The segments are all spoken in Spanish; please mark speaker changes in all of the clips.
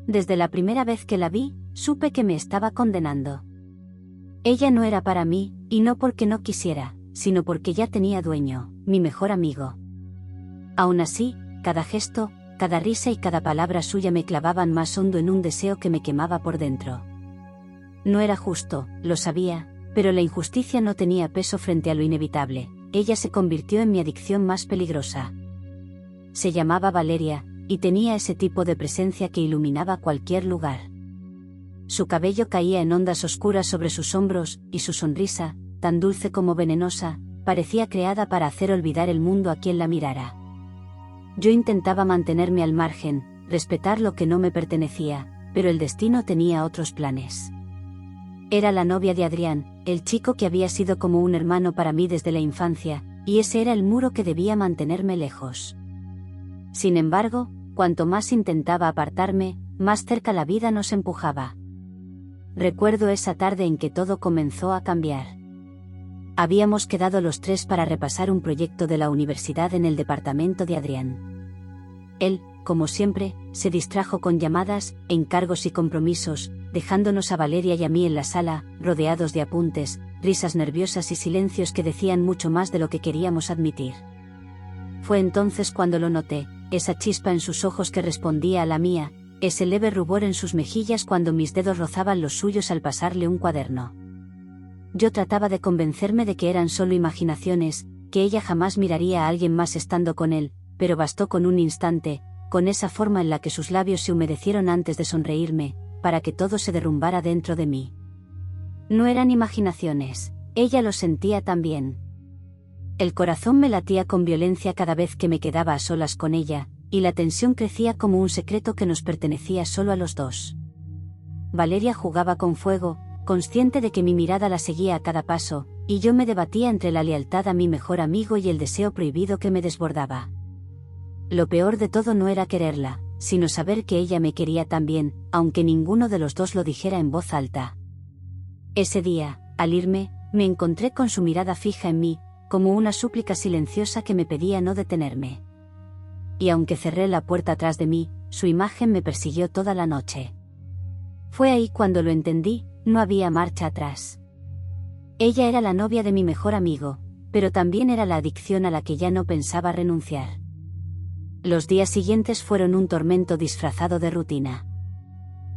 Speaker 1: Desde la primera vez que la vi, supe que me estaba condenando. Ella no era para mí, y no porque no quisiera, sino porque ya tenía dueño, mi mejor amigo. Aún así, cada gesto, cada risa y cada palabra suya me clavaban más hondo en un deseo que me quemaba por dentro. No era justo, lo sabía, pero la injusticia no tenía peso frente a lo inevitable. Ella se convirtió en mi adicción más peligrosa. Se llamaba Valeria, y tenía ese tipo de presencia que iluminaba cualquier lugar. Su cabello caía en ondas oscuras sobre sus hombros, y su sonrisa, tan dulce como venenosa, parecía creada para hacer olvidar el mundo a quien la mirara. Yo intentaba mantenerme al margen, respetar lo que no me pertenecía, pero el destino tenía otros planes. Era la novia de Adrián, el chico que había sido como un hermano para mí desde la infancia, y ese era el muro que debía mantenerme lejos. Sin embargo, cuanto más intentaba apartarme, más cerca la vida nos empujaba. Recuerdo esa tarde en que todo comenzó a cambiar. Habíamos quedado los tres para repasar un proyecto de la universidad en el departamento de Adrián. Él, como siempre, se distrajo con llamadas, encargos y compromisos, dejándonos a Valeria y a mí en la sala, rodeados de apuntes, risas nerviosas y silencios que decían mucho más de lo que queríamos admitir. Fue entonces cuando lo noté, esa chispa en sus ojos que respondía a la mía, ese leve rubor en sus mejillas cuando mis dedos rozaban los suyos al pasarle un cuaderno. Yo trataba de convencerme de que eran solo imaginaciones, que ella jamás miraría a alguien más estando con él, pero bastó con un instante, con esa forma en la que sus labios se humedecieron antes de sonreírme, para que todo se derrumbara dentro de mí. No eran imaginaciones, ella lo sentía también. El corazón me latía con violencia cada vez que me quedaba a solas con ella, y la tensión crecía como un secreto que nos pertenecía solo a los dos. Valeria jugaba con fuego, consciente de que mi mirada la seguía a cada paso, y yo me debatía entre la lealtad a mi mejor amigo y el deseo prohibido que me desbordaba. Lo peor de todo no era quererla, sino saber que ella me quería también, aunque ninguno de los dos lo dijera en voz alta. Ese día, al irme, me encontré con su mirada fija en mí, como una súplica silenciosa que me pedía no detenerme. Y aunque cerré la puerta tras de mí, su imagen me persiguió toda la noche. Fue ahí cuando lo entendí, no había marcha atrás. Ella era la novia de mi mejor amigo, pero también era la adicción a la que ya no pensaba renunciar. Los días siguientes fueron un tormento disfrazado de rutina.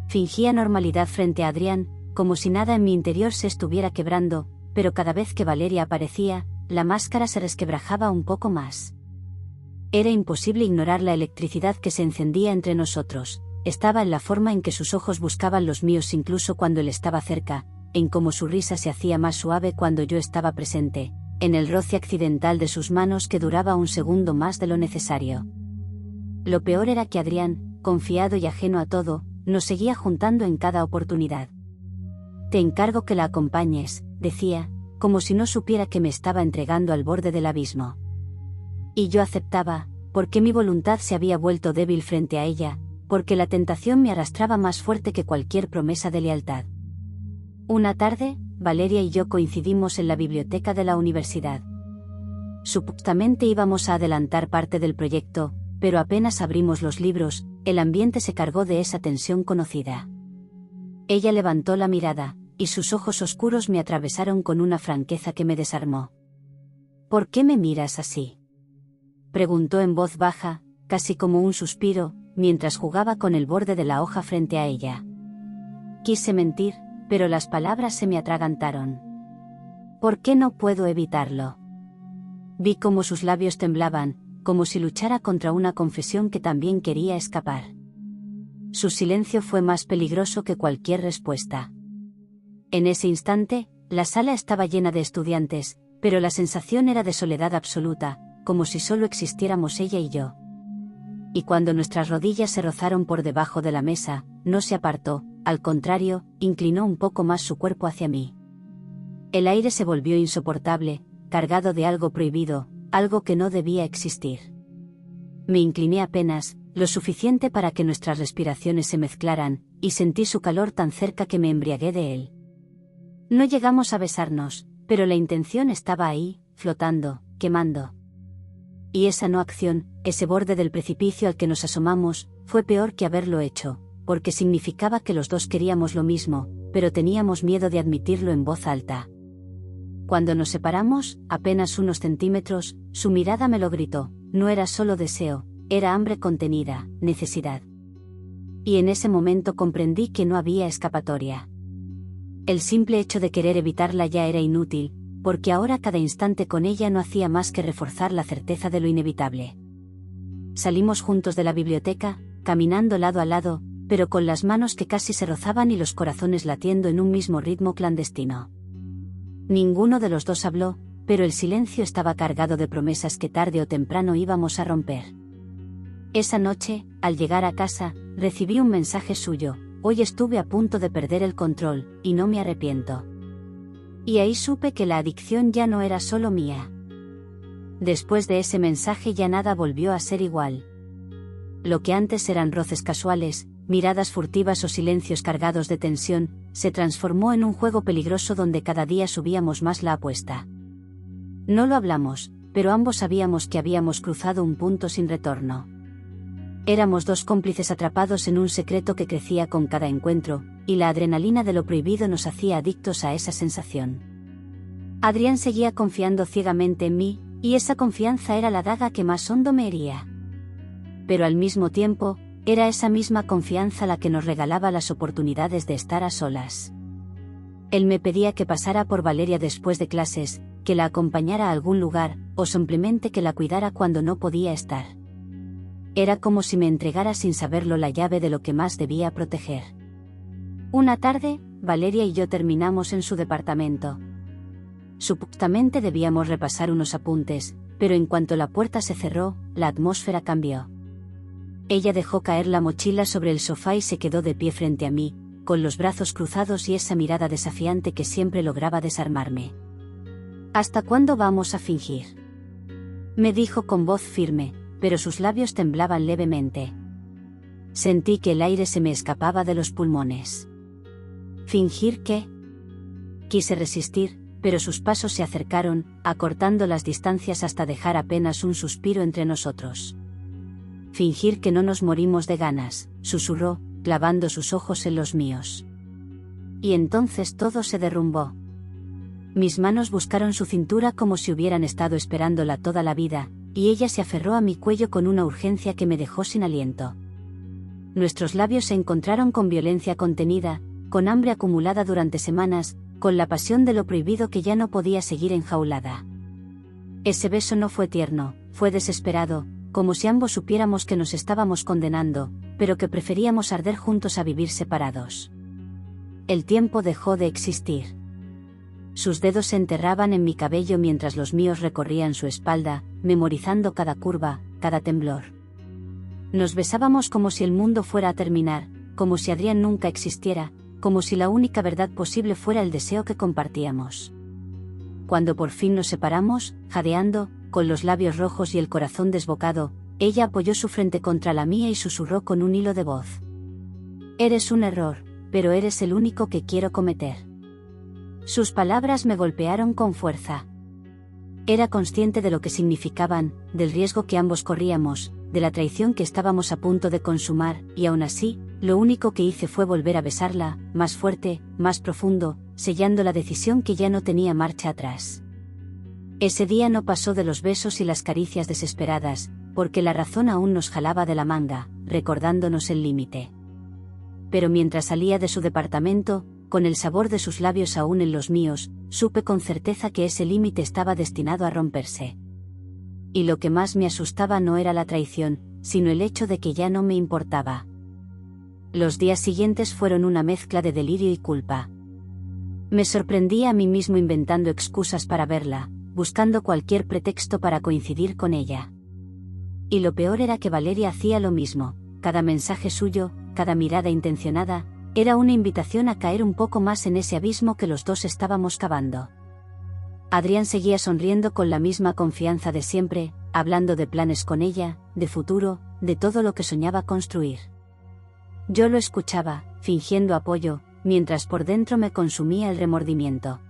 Speaker 1: Fingía normalidad frente a Adrián, como si nada en mi interior se estuviera quebrando, pero cada vez que Valeria aparecía, la máscara se resquebrajaba un poco más. Era imposible ignorar la electricidad que se encendía entre nosotros, estaba en la forma en que sus ojos buscaban los míos incluso cuando él estaba cerca, en cómo su risa se hacía más suave cuando yo estaba presente, en el roce accidental de sus manos que duraba un segundo más de lo necesario. Lo peor era que Adrián, confiado y ajeno a todo, nos seguía juntando en cada oportunidad. «Te encargo que la acompañes», decía, como si no supiera que me estaba entregando al borde del abismo. Y yo aceptaba, porque mi voluntad se había vuelto débil frente a ella, porque la tentación me arrastraba más fuerte que cualquier promesa de lealtad. Una tarde, Valeria y yo coincidimos en la biblioteca de la universidad. Supuestamente íbamos a adelantar parte del proyecto, pero apenas abrimos los libros, el ambiente se cargó de esa tensión conocida. Ella levantó la mirada, y sus ojos oscuros me atravesaron con una franqueza que me desarmó. «¿Por qué me miras así?», preguntó en voz baja, casi como un suspiro, mientras jugaba con el borde de la hoja frente a ella. Quise mentir, pero las palabras se me atragantaron. «¿Por qué no puedo evitarlo?». Vi cómo sus labios temblaban, como si luchara contra una confesión que también quería escapar. Su silencio fue más peligroso que cualquier respuesta. En ese instante, la sala estaba llena de estudiantes, pero la sensación era de soledad absoluta, como si solo existiéramos ella y yo. Y cuando nuestras rodillas se rozaron por debajo de la mesa, no se apartó, al contrario, inclinó un poco más su cuerpo hacia mí. El aire se volvió insoportable, cargado de algo prohibido, algo que no debía existir. Me incliné apenas, lo suficiente para que nuestras respiraciones se mezclaran, y sentí su calor tan cerca que me embriagué de él. No llegamos a besarnos, pero la intención estaba ahí, flotando, quemando. Y esa no acción, ese borde del precipicio al que nos asomamos, fue peor que haberlo hecho, porque significaba que los dos queríamos lo mismo, pero teníamos miedo de admitirlo en voz alta. Cuando nos separamos, apenas unos centímetros, su mirada me lo gritó: no era solo deseo, era hambre contenida, necesidad. Y en ese momento comprendí que no había escapatoria. El simple hecho de querer evitarla ya era inútil, porque ahora cada instante con ella no hacía más que reforzar la certeza de lo inevitable. Salimos juntos de la biblioteca, caminando lado a lado, pero con las manos que casi se rozaban y los corazones latiendo en un mismo ritmo clandestino. Ninguno de los dos habló, pero el silencio estaba cargado de promesas que tarde o temprano íbamos a romper. Esa noche, al llegar a casa, recibí un mensaje suyo: hoy estuve a punto de perder el control, y no me arrepiento. Y ahí supe que la adicción ya no era solo mía. Después de ese mensaje ya nada volvió a ser igual. Lo que antes eran roces casuales, miradas furtivas o silencios cargados de tensión, se transformó en un juego peligroso donde cada día subíamos más la apuesta. No lo hablamos, pero ambos sabíamos que habíamos cruzado un punto sin retorno. Éramos dos cómplices atrapados en un secreto que crecía con cada encuentro, y la adrenalina de lo prohibido nos hacía adictos a esa sensación. Adrián seguía confiando ciegamente en mí, y esa confianza era la daga que más hondo me hería. Pero al mismo tiempo, era esa misma confianza la que nos regalaba las oportunidades de estar a solas. Él me pedía que pasara por Valeria después de clases, que la acompañara a algún lugar, o simplemente que la cuidara cuando no podía estar. Era como si me entregara sin saberlo la llave de lo que más debía proteger. Una tarde, Valeria y yo terminamos en su departamento. Supuestamente debíamos repasar unos apuntes, pero en cuanto la puerta se cerró, la atmósfera cambió. Ella dejó caer la mochila sobre el sofá y se quedó de pie frente a mí, con los brazos cruzados y esa mirada desafiante que siempre lograba desarmarme. ¿Hasta cuándo vamos a fingir?, me dijo con voz firme, pero sus labios temblaban levemente. Sentí que el aire se me escapaba de los pulmones. ¿Fingir qué? Quise resistir, pero sus pasos se acercaron, acortando las distancias hasta dejar apenas un suspiro entre nosotros. Fingir que no nos morimos de ganas, susurró, clavando sus ojos en los míos. Y entonces todo se derrumbó. Mis manos buscaron su cintura como si hubieran estado esperándola toda la vida, y ella se aferró a mi cuello con una urgencia que me dejó sin aliento. Nuestros labios se encontraron con violencia contenida, con hambre acumulada durante semanas, con la pasión de lo prohibido que ya no podía seguir enjaulada. Ese beso no fue tierno, fue desesperado, como si ambos supiéramos que nos estábamos condenando, pero que preferíamos arder juntos a vivir separados. El tiempo dejó de existir. Sus dedos se enterraban en mi cabello mientras los míos recorrían su espalda, memorizando cada curva, cada temblor. Nos besábamos como si el mundo fuera a terminar, como si Adrián nunca existiera, como si la única verdad posible fuera el deseo que compartíamos. Cuando por fin nos separamos, jadeando, con los labios rojos y el corazón desbocado, ella apoyó su frente contra la mía y susurró con un hilo de voz: «Eres un error, pero eres el único que quiero cometer». Sus palabras me golpearon con fuerza. Era consciente de lo que significaban, del riesgo que ambos corríamos, de la traición que estábamos a punto de consumar, y aún así, lo único que hice fue volver a besarla, más fuerte, más profundo, sellando la decisión que ya no tenía marcha atrás. Ese día no pasó de los besos y las caricias desesperadas, porque la razón aún nos jalaba de la manga, recordándonos el límite. Pero mientras salía de su departamento, con el sabor de sus labios aún en los míos, supe con certeza que ese límite estaba destinado a romperse. Y lo que más me asustaba no era la traición, sino el hecho de que ya no me importaba. Los días siguientes fueron una mezcla de delirio y culpa. Me sorprendía a mí mismo inventando excusas para verla, buscando cualquier pretexto para coincidir con ella. Y lo peor era que Valeria hacía lo mismo, cada mensaje suyo, cada mirada intencionada, era una invitación a caer un poco más en ese abismo que los dos estábamos cavando. Adrián seguía sonriendo con la misma confianza de siempre, hablando de planes con ella, de futuro, de todo lo que soñaba construir. Yo lo escuchaba, fingiendo apoyo, mientras por dentro me consumía el remordimiento.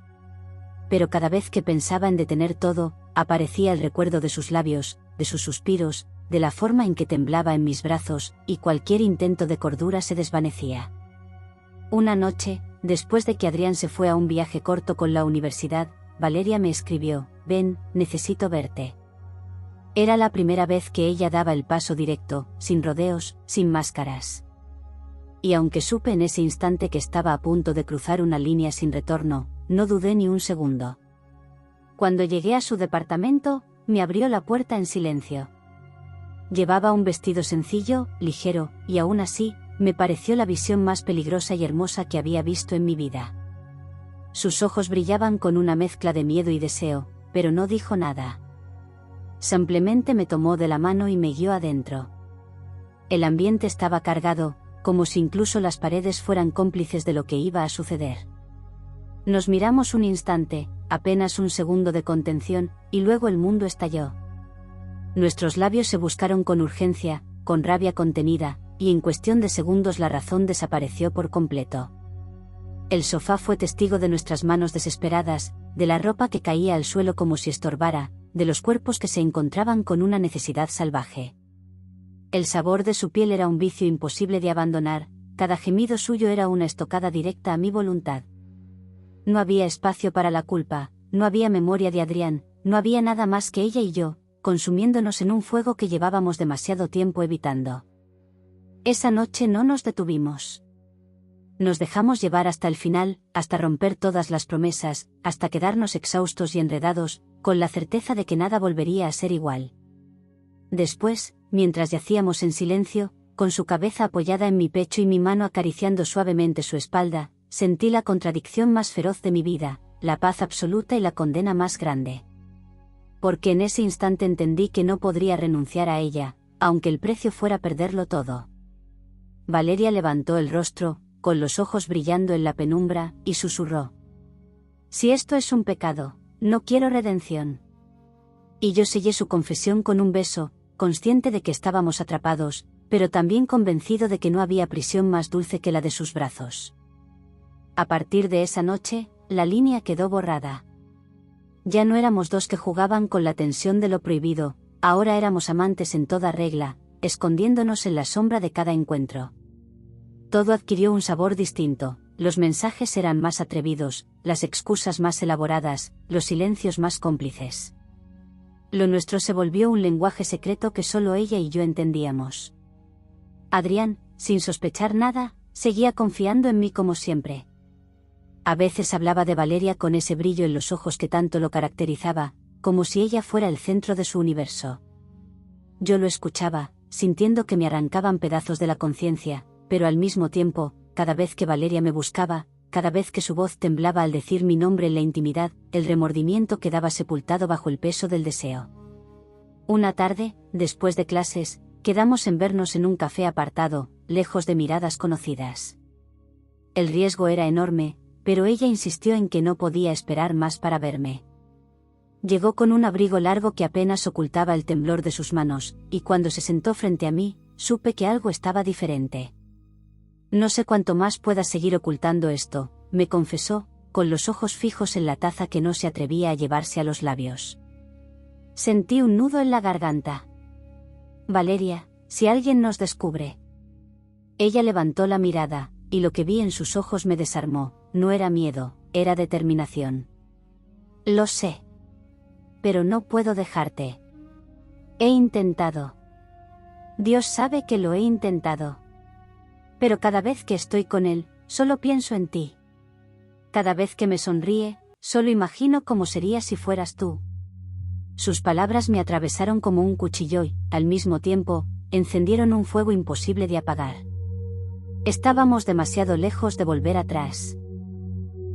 Speaker 1: Pero cada vez que pensaba en detener todo, aparecía el recuerdo de sus labios, de sus suspiros, de la forma en que temblaba en mis brazos, y cualquier intento de cordura se desvanecía. Una noche, después de que Adrián se fue a un viaje corto con la universidad, Valeria me escribió: «Ven, necesito verte». Era la primera vez que ella daba el paso directo, sin rodeos, sin máscaras. Y aunque supe en ese instante que estaba a punto de cruzar una línea sin retorno, no dudé ni un segundo. Cuando llegué a su departamento, me abrió la puerta en silencio. Llevaba un vestido sencillo, ligero, y aún así, me pareció la visión más peligrosa y hermosa que había visto en mi vida. Sus ojos brillaban con una mezcla de miedo y deseo, pero no dijo nada. Simplemente me tomó de la mano y me guió adentro. El ambiente estaba cargado, como si incluso las paredes fueran cómplices de lo que iba a suceder. Nos miramos un instante, apenas un segundo de contención, y luego el mundo estalló. Nuestros labios se buscaron con urgencia, con rabia contenida, y en cuestión de segundos la razón desapareció por completo. El sofá fue testigo de nuestras manos desesperadas, de la ropa que caía al suelo como si estorbara, de los cuerpos que se encontraban con una necesidad salvaje. El sabor de su piel era un vicio imposible de abandonar, cada gemido suyo era una estocada directa a mi voluntad. No había espacio para la culpa, no había memoria de Adrián, no había nada más que ella y yo, consumiéndonos en un fuego que llevábamos demasiado tiempo evitando. Esa noche no nos detuvimos. Nos dejamos llevar hasta el final, hasta romper todas las promesas, hasta quedarnos exhaustos y enredados, con la certeza de que nada volvería a ser igual. Después, mientras yacíamos en silencio, con su cabeza apoyada en mi pecho y mi mano acariciando suavemente su espalda, sentí la contradicción más feroz de mi vida, la paz absoluta y la condena más grande. Porque en ese instante entendí que no podría renunciar a ella, aunque el precio fuera perderlo todo. Valeria levantó el rostro, con los ojos brillando en la penumbra, y susurró: «Si esto es un pecado, no quiero redención». Y yo sellé su confesión con un beso, consciente de que estábamos atrapados, pero también convencido de que no había prisión más dulce que la de sus brazos. A partir de esa noche, la línea quedó borrada. Ya no éramos dos que jugaban con la tensión de lo prohibido, ahora éramos amantes en toda regla, escondiéndonos en la sombra de cada encuentro. Todo adquirió un sabor distinto, los mensajes eran más atrevidos, las excusas más elaboradas, los silencios más cómplices. Lo nuestro se volvió un lenguaje secreto que solo ella y yo entendíamos. Adrián, sin sospechar nada, seguía confiando en mí como siempre. A veces hablaba de Valeria con ese brillo en los ojos que tanto lo caracterizaba, como si ella fuera el centro de su universo. Yo lo escuchaba, sintiendo que me arrancaban pedazos de la conciencia, pero al mismo tiempo, cada vez que Valeria me buscaba, cada vez que su voz temblaba al decir mi nombre en la intimidad, el remordimiento quedaba sepultado bajo el peso del deseo. Una tarde, después de clases, quedamos en vernos en un café apartado, lejos de miradas conocidas. El riesgo era enorme, pero ella insistió en que no podía esperar más para verme. Llegó con un abrigo largo que apenas ocultaba el temblor de sus manos, y cuando se sentó frente a mí, supe que algo estaba diferente. «No sé cuánto más puedas seguir ocultando esto», me confesó, con los ojos fijos en la taza que no se atrevía a llevarse a los labios. Sentí un nudo en la garganta. «Valeria, si alguien nos descubre». Ella levantó la mirada, y lo que vi en sus ojos me desarmó, no era miedo, era determinación. «Lo sé. Pero no puedo dejarte. He intentado. Dios sabe que lo he intentado. Pero cada vez que estoy con él, solo pienso en ti. Cada vez que me sonríe, solo imagino cómo sería si fueras tú». Sus palabras me atravesaron como un cuchillo y, al mismo tiempo, encendieron un fuego imposible de apagar. Estábamos demasiado lejos de volver atrás.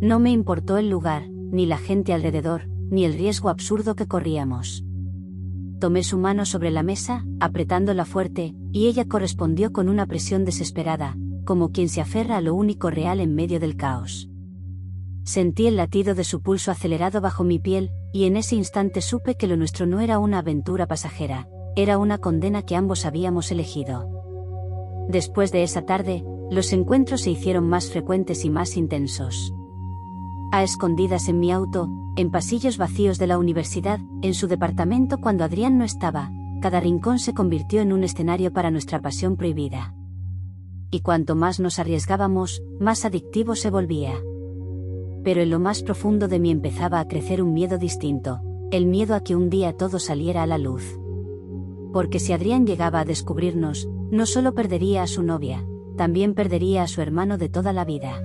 Speaker 1: No me importó el lugar, ni la gente alrededor, ni el riesgo absurdo que corríamos. Tomé su mano sobre la mesa, apretándola fuerte, y ella correspondió con una presión desesperada, como quien se aferra a lo único real en medio del caos. Sentí el latido de su pulso acelerado bajo mi piel, y en ese instante supe que lo nuestro no era una aventura pasajera, era una condena que ambos habíamos elegido. Después de esa tarde, los encuentros se hicieron más frecuentes y más intensos. A escondidas en mi auto, en pasillos vacíos de la universidad, en su departamento cuando Adrián no estaba, cada rincón se convirtió en un escenario para nuestra pasión prohibida. Y cuanto más nos arriesgábamos, más adictivo se volvía. Pero en lo más profundo de mí empezaba a crecer un miedo distinto, el miedo a que un día todo saliera a la luz. Porque si Adrián llegaba a descubrirnos, no solo perdería a su novia, también perdería a su hermano de toda la vida.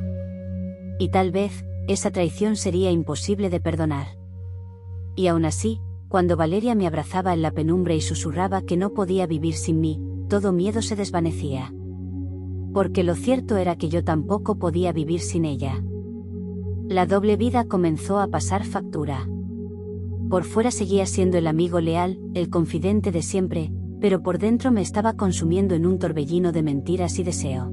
Speaker 1: Y tal vez, esa traición sería imposible de perdonar. Y aún así, cuando Valeria me abrazaba en la penumbra y susurraba que no podía vivir sin mí, todo miedo se desvanecía. Porque lo cierto era que yo tampoco podía vivir sin ella. La doble vida comenzó a pasar factura. Por fuera seguía siendo el amigo leal, el confidente de siempre, pero por dentro me estaba consumiendo en un torbellino de mentiras y deseo.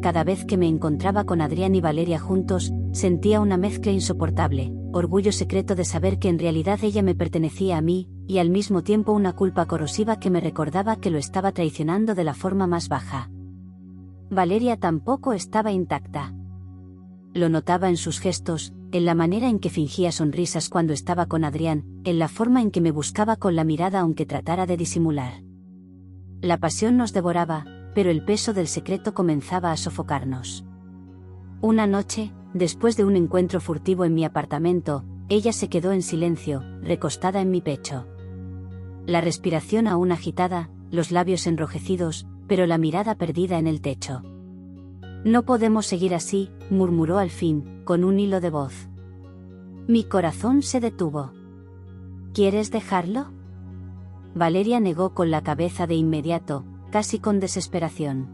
Speaker 1: Cada vez que me encontraba con Adrián y Valeria juntos, sentía una mezcla insoportable, orgullo secreto de saber que en realidad ella me pertenecía a mí, y al mismo tiempo una culpa corrosiva que me recordaba que lo estaba traicionando de la forma más baja. Valeria tampoco estaba intacta. Lo notaba en sus gestos, en la manera en que fingía sonrisas cuando estaba con Adrián, en la forma en que me buscaba con la mirada aunque tratara de disimular. La pasión nos devoraba, pero el peso del secreto comenzaba a sofocarnos. Una noche, después de un encuentro furtivo en mi apartamento, ella se quedó en silencio, recostada en mi pecho. La respiración aún agitada, los labios enrojecidos, pero la mirada perdida en el techo. «No podemos seguir así», murmuró al fin, con un hilo de voz. Mi corazón se detuvo. «¿Quieres dejarlo?». Valeria negó con la cabeza de inmediato, casi con desesperación.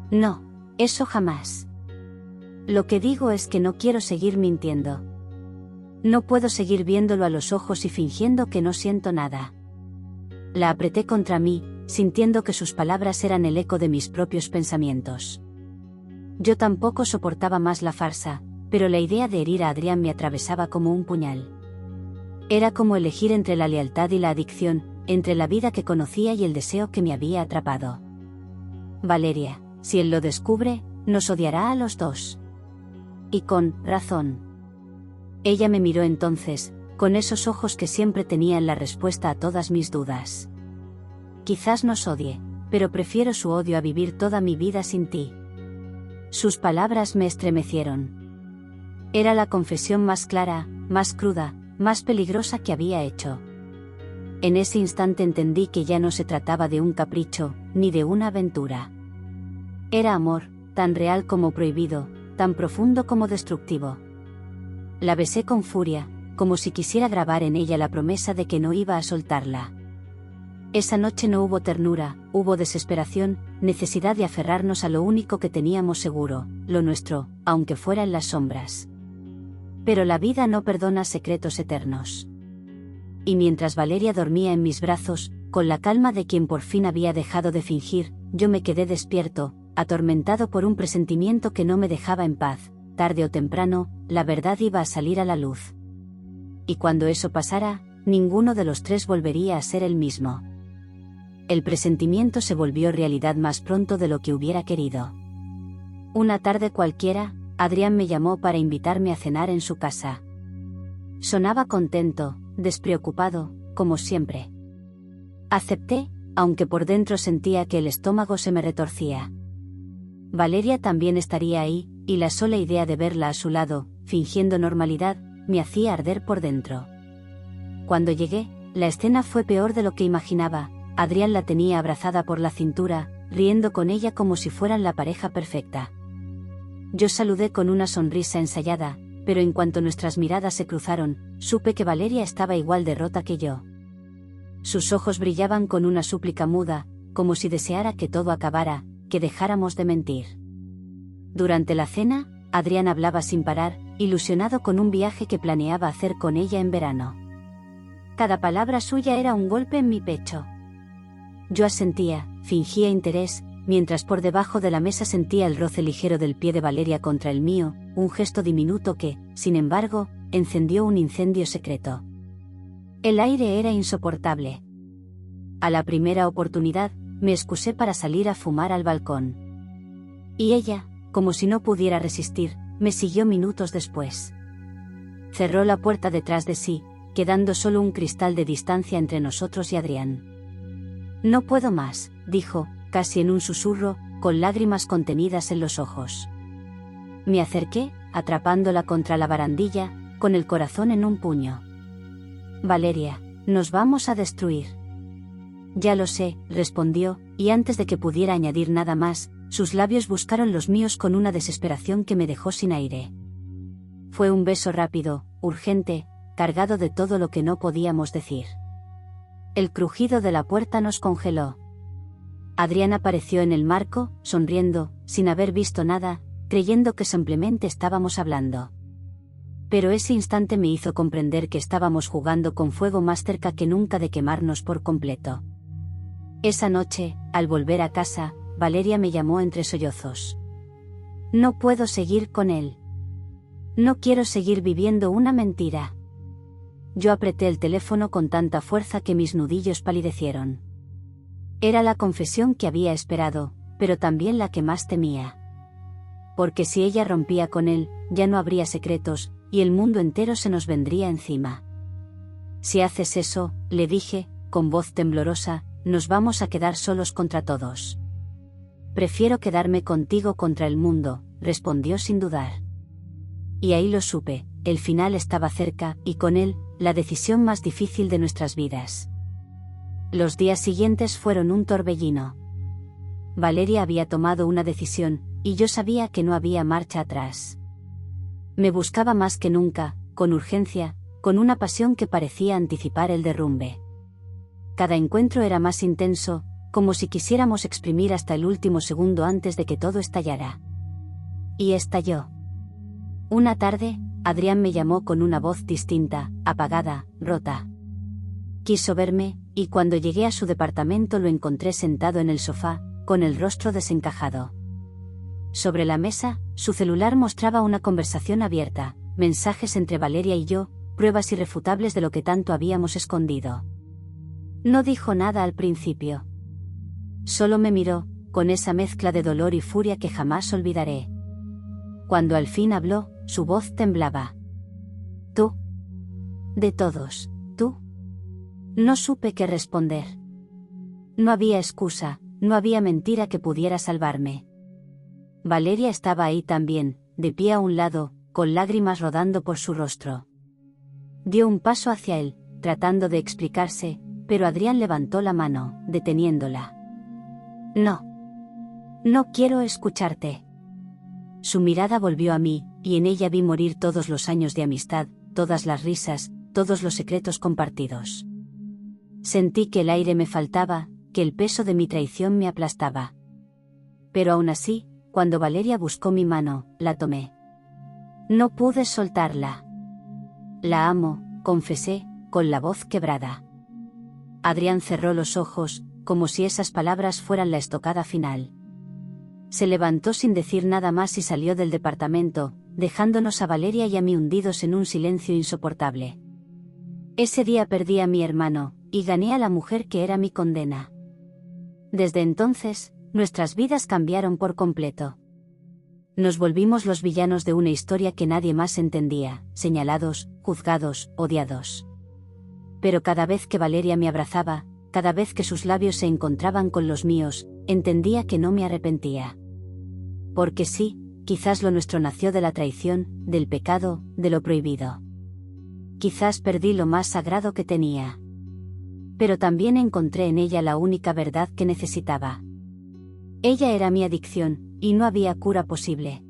Speaker 1: «No, eso jamás. Lo que digo es que no quiero seguir mintiendo. No puedo seguir viéndolo a los ojos y fingiendo que no siento nada». La apreté contra mí, sintiendo que sus palabras eran el eco de mis propios pensamientos. Yo tampoco soportaba más la farsa, pero la idea de herir a Adrián me atravesaba como un puñal. Era como elegir entre la lealtad y la adicción, entre la vida que conocía y el deseo que me había atrapado. «Valeria, si él lo descubre, nos odiará a los dos». Y con razón. Ella me miró entonces, con esos ojos que siempre tenían la respuesta a todas mis dudas. «Quizás nos odie, pero prefiero su odio a vivir toda mi vida sin ti». Sus palabras me estremecieron. Era la confesión más clara, más cruda, más peligrosa que había hecho. En ese instante entendí que ya no se trataba de un capricho, ni de una aventura. Era amor, tan real como prohibido, tan profundo como destructivo. La besé con furia, como si quisiera grabar en ella la promesa de que no iba a soltarla. Esa noche no hubo ternura, hubo desesperación, necesidad de aferrarnos a lo único que teníamos seguro, lo nuestro, aunque fuera en las sombras. Pero la vida no perdona secretos eternos. Y mientras Valeria dormía en mis brazos, con la calma de quien por fin había dejado de fingir, yo me quedé despierto, atormentado por un presentimiento que no me dejaba en paz. Tarde o temprano, la verdad iba a salir a la luz. Y cuando eso pasara, ninguno de los tres volvería a ser el mismo. El presentimiento se volvió realidad más pronto de lo que hubiera querido. Una tarde cualquiera, Adrián me llamó para invitarme a cenar en su casa. Sonaba contento, despreocupado, como siempre. Acepté, aunque por dentro sentía que el estómago se me retorcía. Valeria también estaría ahí, y la sola idea de verla a su lado, fingiendo normalidad, me hacía arder por dentro. Cuando llegué, la escena fue peor de lo que imaginaba. Adrián la tenía abrazada por la cintura, riendo con ella como si fueran la pareja perfecta. Yo saludé con una sonrisa ensayada, pero en cuanto nuestras miradas se cruzaron, supe que Valeria estaba igual de rota que yo. Sus ojos brillaban con una súplica muda, como si deseara que todo acabara, que dejáramos de mentir. Durante la cena, Adrián hablaba sin parar, ilusionado con un viaje que planeaba hacer con ella en verano. Cada palabra suya era un golpe en mi pecho. Yo asentía, fingía interés, mientras por debajo de la mesa sentía el roce ligero del pie de Valeria contra el mío, un gesto diminuto que, sin embargo, encendió un incendio secreto. El aire era insoportable. A la primera oportunidad, me excusé para salir a fumar al balcón. Y ella, como si no pudiera resistir, me siguió minutos después. Cerró la puerta detrás de sí, quedando solo un cristal de distancia entre nosotros y Adrián. No puedo más, dijo, casi en un susurro, con lágrimas contenidas en los ojos. Me acerqué, atrapándola contra la barandilla, con el corazón en un puño. Valeria, nos vamos a destruir. Ya lo sé, respondió, y antes de que pudiera añadir nada más, sus labios buscaron los míos con una desesperación que me dejó sin aire. Fue un beso rápido, urgente, cargado de todo lo que no podíamos decir. El crujido de la puerta nos congeló. Adrián apareció en el marco, sonriendo, sin haber visto nada, creyendo que simplemente estábamos hablando. Pero ese instante me hizo comprender que estábamos jugando con fuego más cerca que nunca de quemarnos por completo. Esa noche, al volver a casa, Valeria me llamó entre sollozos. No puedo seguir con él. No quiero seguir viviendo una mentira. Yo apreté el teléfono con tanta fuerza que mis nudillos palidecieron. Era la confesión que había esperado, pero también la que más temía. Porque si ella rompía con él, ya no habría secretos, y el mundo entero se nos vendría encima. Si haces eso, le dije, con voz temblorosa, nos vamos a quedar solos contra todos. Prefiero quedarme contigo contra el mundo, respondió sin dudar. Y ahí lo supe, el final estaba cerca, y con él, la decisión más difícil de nuestras vidas. Los días siguientes fueron un torbellino. Valeria había tomado una decisión, y yo sabía que no había marcha atrás. Me buscaba más que nunca, con urgencia, con una pasión que parecía anticipar el derrumbe. Cada encuentro era más intenso, como si quisiéramos exprimir hasta el último segundo antes de que todo estallara. Y estalló. Una tarde, Adrián me llamó con una voz distinta, apagada, rota. Quiso verme, y cuando llegué a su departamento lo encontré sentado en el sofá, con el rostro desencajado. Sobre la mesa, su celular mostraba una conversación abierta, mensajes entre Valeria y yo, pruebas irrefutables de lo que tanto habíamos escondido. No dijo nada al principio. Solo me miró, con esa mezcla de dolor y furia que jamás olvidaré. Cuando al fin habló, su voz temblaba. Tú. De todos, tú. No supe qué responder. No había excusa, no había mentira que pudiera salvarme. Valeria estaba ahí también, de pie a un lado, con lágrimas rodando por su rostro. Dio un paso hacia él, tratando de explicarse, pero Adrián levantó la mano, deteniéndola. No. No quiero escucharte. Su mirada volvió a mí, y en ella vi morir todos los años de amistad, todas las risas, todos los secretos compartidos. Sentí que el aire me faltaba, que el peso de mi traición me aplastaba. Pero aún así, cuando Valeria buscó mi mano, la tomé. No pude soltarla. La amo, confesé, con la voz quebrada. Adrián cerró los ojos, como si esas palabras fueran la estocada final. Se levantó sin decir nada más y salió del departamento, dejándonos a Valeria y a mí hundidos en un silencio insoportable. Ese día perdí a mi hermano, y gané a la mujer que era mi condena. Desde entonces, nuestras vidas cambiaron por completo. Nos volvimos los villanos de una historia que nadie más entendía, señalados, juzgados, odiados. Pero cada vez que Valeria me abrazaba, cada vez que sus labios se encontraban con los míos, entendía que no me arrepentía. Porque sí, quizás lo nuestro nació de la traición, del pecado, de lo prohibido. Quizás perdí lo más sagrado que tenía. Pero también encontré en ella la única verdad que necesitaba. Ella era mi adicción, y no había cura posible.